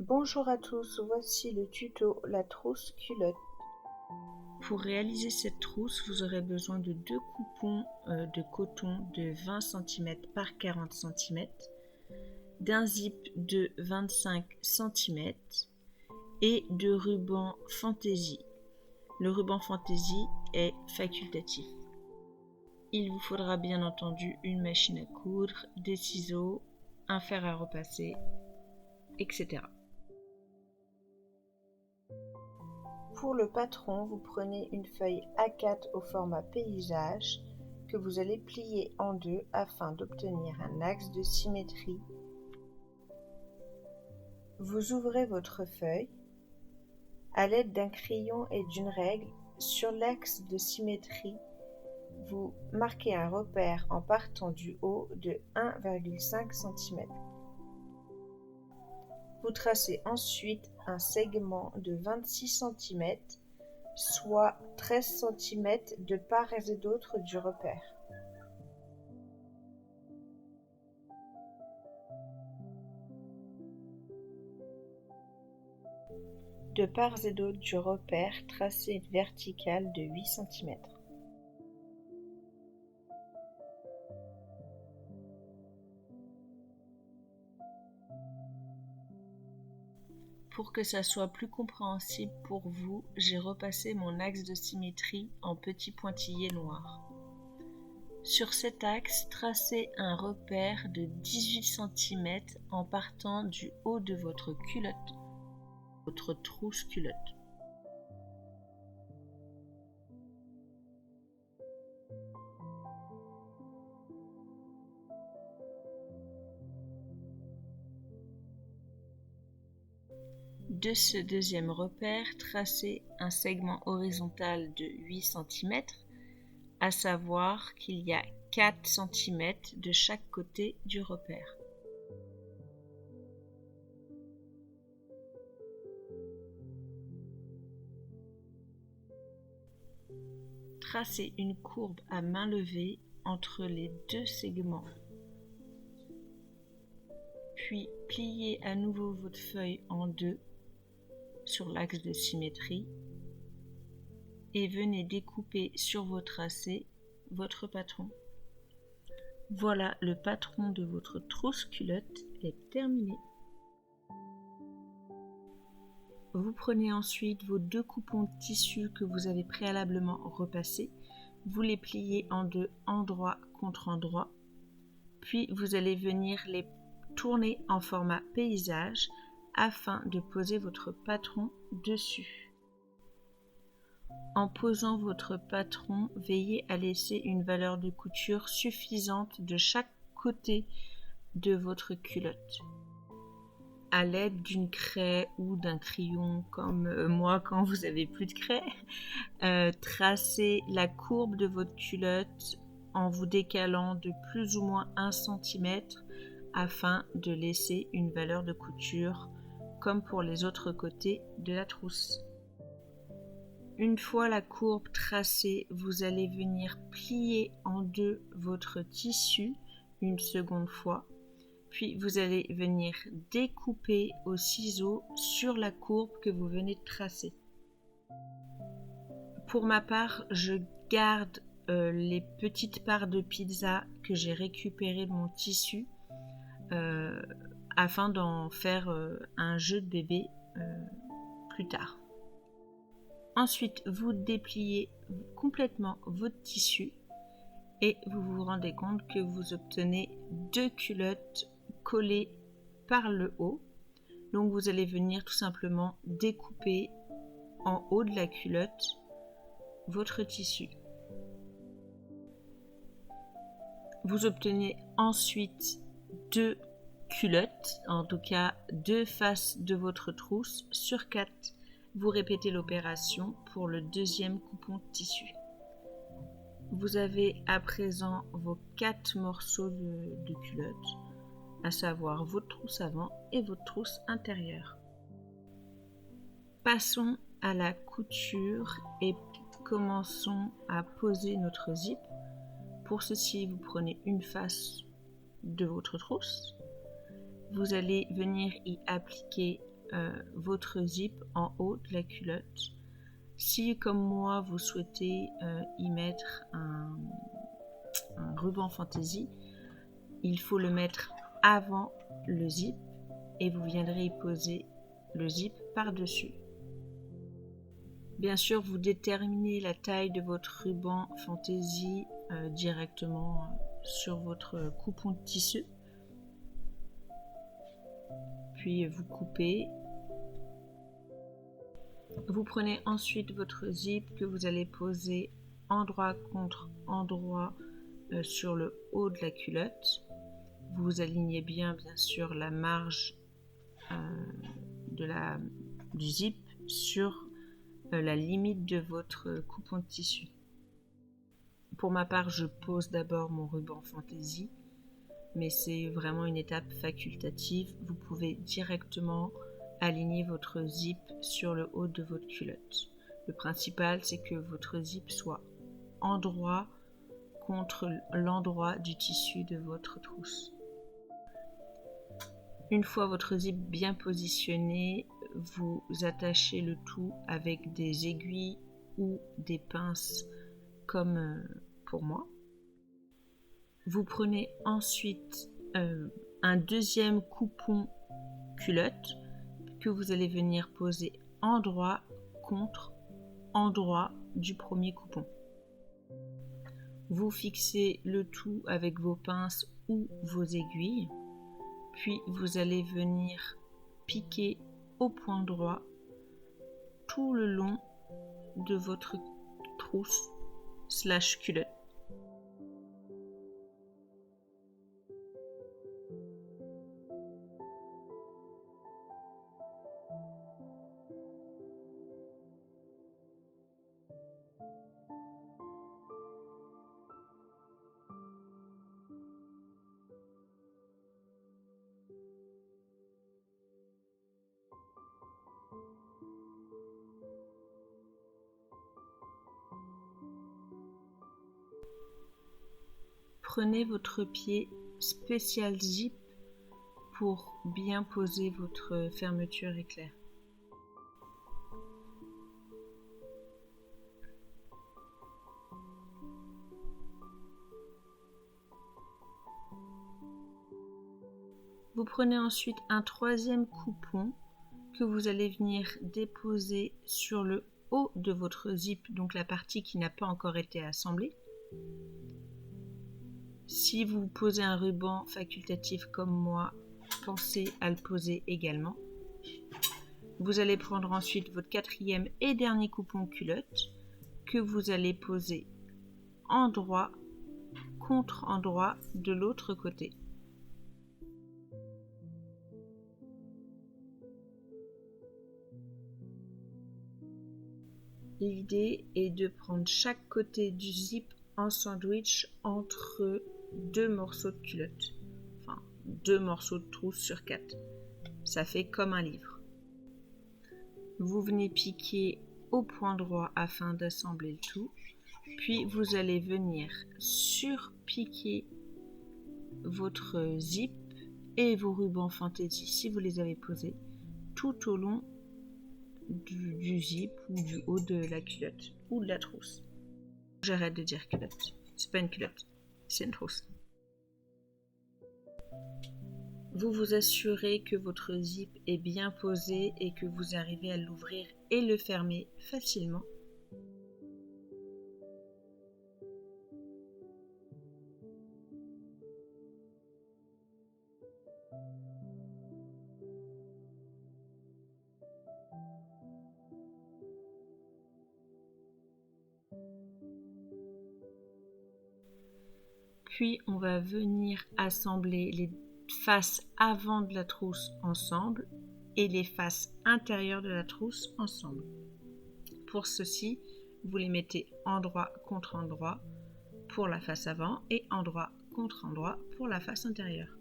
Bonjour à tous, voici le tuto La trousse culotte. Pour réaliser cette trousse, vous aurez besoin de deux coupons de coton de 20 cm par 40 cm, d'un zip de 25 cm et de ruban fantaisie. Le ruban fantaisie est facultatif. Il vous faudra bien entendu une machine à coudre, des ciseaux, un fer à repasser, etc. Pour le patron, vous prenez une feuille A4 au format paysage que vous allez plier en deux afin d'obtenir un axe de symétrie. Vous ouvrez votre feuille à l'aide d'un crayon et d'une règle. Sur l'axe de symétrie, vous marquez un repère en partant du haut de 1,5 cm. Vous tracez ensuite un segment de 26 cm, soit 13 cm de part et d'autre du repère. De part et d'autre du repère, tracez une verticale de 8 cm. Pour que ça soit plus compréhensible pour vous, j'ai repassé mon axe de symétrie en petits pointillés noirs. Sur cet axe, tracez un repère de 18 cm en partant du haut de votre culotte, votre trousse culotte. De ce deuxième repère, tracez un segment horizontal de 8 cm, à savoir qu'il y a 4 cm de chaque côté du repère. Tracez une courbe à main levée entre les deux segments. Puis pliez à nouveau votre feuille en deux sur l'axe de symétrie et venez découper sur vos tracés votre patron. Voilà, le patron de votre trousse culotte est terminé. Vous prenez ensuite vos deux coupons de tissu que vous avez préalablement repassés, vous les pliez en deux, endroit contre endroit, puis vous allez venir les tourner en format paysage afin de poser votre patron dessus. En posant votre patron, veillez à laisser une valeur de couture suffisante de chaque côté de votre culotte. À l'aide d'une craie ou d'un crayon, comme moi quand vous n'avez plus de craie, tracez la courbe de votre culotte en vous décalant de plus ou moins 1 cm afin de laisser une valeur de couture comme pour les autres côtés de la trousse. Une fois la courbe tracée, vous allez venir plier en deux votre tissu une seconde fois, puis vous allez venir découper au ciseau sur la courbe que vous venez de tracer. Pour ma part, je garde les petites parts de pizza que j'ai récupérées de mon tissu afin d'en faire un jeu de bébé plus tard. Ensuite, vous dépliez complètement votre tissu et vous vous rendez compte que vous obtenez deux culottes collées par le haut. Donc vous allez venir tout simplement découper en haut de la culotte votre tissu. Vous obtenez ensuite deux culottes, en tout cas deux faces de votre trousse sur 4. Vous répétez l'opération pour le deuxième coupon de tissu. Vous avez à présent vos 4 morceaux de culotte, à savoir votre trousse avant et votre trousse intérieure. Passons à la couture et commençons à poser notre zip. Pour ceci, vous prenez une face de votre trousse. Vous allez venir y appliquer votre zip en haut de la culotte. Si, comme moi, vous souhaitez y mettre un ruban fantaisie, il faut le mettre avant le zip et vous viendrez y poser le zip par-dessus. Bien sûr, vous déterminez la taille de votre ruban fantaisie directement sur votre coupon de tissu. Puis vous coupez. Vous prenez ensuite votre zip que vous allez poser endroit contre endroit sur le haut de la culotte. Vous alignez bien sûr la marge du zip sur la limite de votre coupon de tissu. Pour ma part, je pose d'abord mon ruban fantaisie, mais c'est vraiment une étape facultative. Vous pouvez directement aligner votre zip sur le haut de votre culotte. Le principal, c'est que votre zip soit endroit contre l'endroit du tissu de votre trousse. Une fois votre zip bien positionné, vous attachez le tout avec des aiguilles ou des pinces comme pour moi. Vous prenez ensuite un deuxième coupon culotte que vous allez venir poser endroit contre endroit du premier coupon. Vous fixez le tout avec vos pinces ou vos aiguilles, puis vous allez venir piquer au point droit tout le long de votre trousse / culotte. Prenez votre pied spécial zip pour bien poser votre fermeture éclair. Vous prenez ensuite un troisième coupon que vous allez venir déposer sur le haut de votre zip, donc la partie qui n'a pas encore été assemblée. Si vous posez un ruban facultatif comme moi, pensez à le poser également. Vous allez prendre ensuite votre quatrième et dernier coupon culotte que vous allez poser endroit contre endroit de l'autre côté. L'idée est de prendre chaque côté du zip en sandwich entre deux morceaux de culotte, enfin 2 morceaux de trousse sur 4. Ça fait comme un livre. Vous venez piquer au point droit afin d'assembler le tout, puis vous allez venir surpiquer votre zip et vos rubans fantaisie si vous les avez posés tout au long du zip ou du haut de la culotte ou de la trousse. J'arrête de dire culotte, c'est pas une culotte, c'est une trousse. Vous vous assurez que votre zip est bien posé et que vous arrivez à l'ouvrir et le fermer facilement. Puis on va venir assembler les faces avant de la trousse ensemble et les faces intérieures de la trousse ensemble. Pour ceci, vous les mettez endroit contre endroit pour la face avant et endroit contre endroit pour la face intérieure.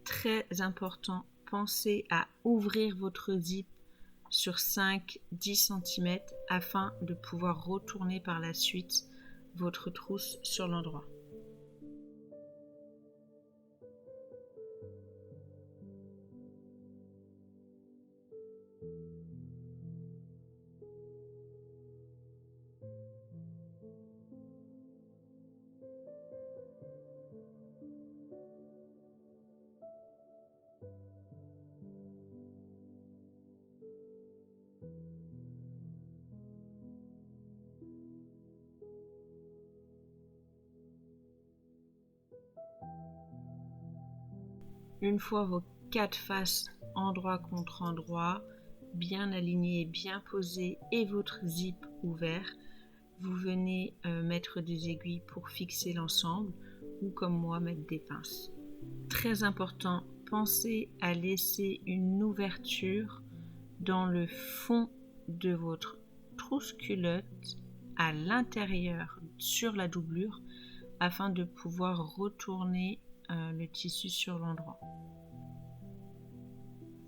très important, pensez à ouvrir votre zip sur 5-10 cm afin de pouvoir retourner par la suite votre trousse sur l'endroit. Une fois vos 4 faces endroit contre endroit, bien alignées, bien posées et votre zip ouvert, vous venez mettre des aiguilles pour fixer l'ensemble ou comme moi mettre des pinces. Très important, pensez à laisser une ouverture dans le fond de votre trousse culotte à l'intérieur sur la doublure afin de pouvoir retourner le tissu sur l'endroit.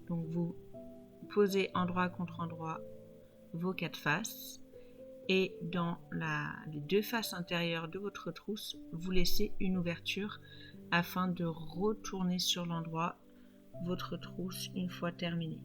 Donc vous posez endroit contre endroit vos 4 faces et dans les 2 faces intérieures de votre trousse, vous laissez une ouverture afin de retourner sur l'endroit votre trousse une fois terminée.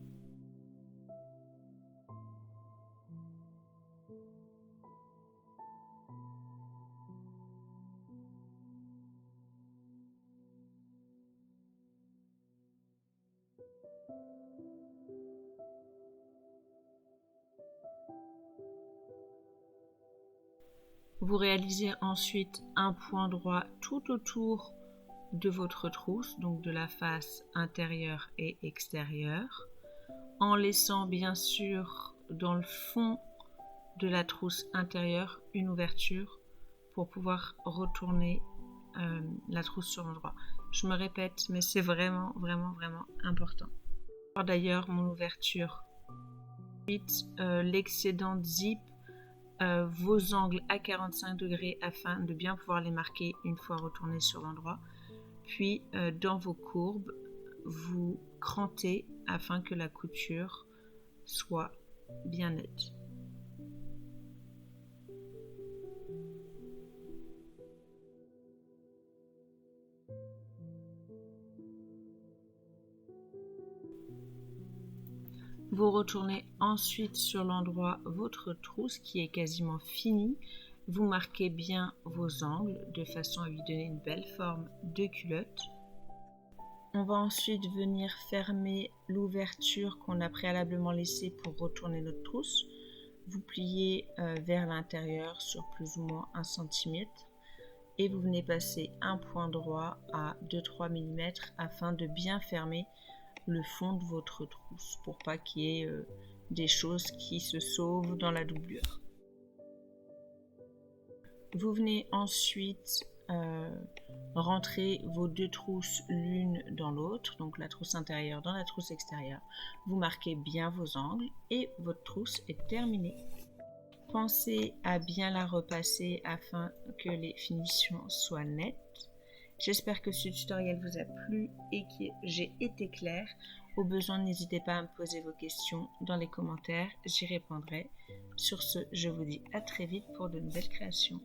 Vous réalisez ensuite un point droit tout autour de votre trousse, donc de la face intérieure et extérieure, en laissant bien sûr dans le fond de la trousse intérieure une ouverture pour pouvoir retourner la trousse sur l'endroit. Je me répète, mais c'est vraiment important. D'ailleurs, mon ouverture. Ensuite, l'excédent de zip, vos angles à 45 degrés afin de bien pouvoir les marquer une fois retourné sur l'endroit. Puis, dans vos courbes, vous crantez afin que la couture soit bien nette. Vous retournez ensuite sur l'endroit votre trousse qui est quasiment finie. Vous marquez bien vos angles de façon à lui donner une belle forme de culotte. On va ensuite venir fermer l'ouverture qu'on a préalablement laissée pour retourner notre trousse. Vous pliez vers l'intérieur sur plus ou moins 1 cm et vous venez passer un point droit à 2-3 mm afin de bien fermer le fond de votre trousse pour pas qu'il y ait des choses qui se sauvent dans la doublure. Vous venez ensuite rentrer vos 2 trousses l'une dans l'autre, donc la trousse intérieure dans la trousse extérieure. Vous marquez bien vos angles et votre trousse est terminée. Pensez à bien la repasser afin que les finitions soient nettes. J'espère que ce tutoriel vous a plu et que j'ai été claire. Au besoin, n'hésitez pas à me poser vos questions dans les commentaires, j'y répondrai. Sur ce, je vous dis à très vite pour de nouvelles créations.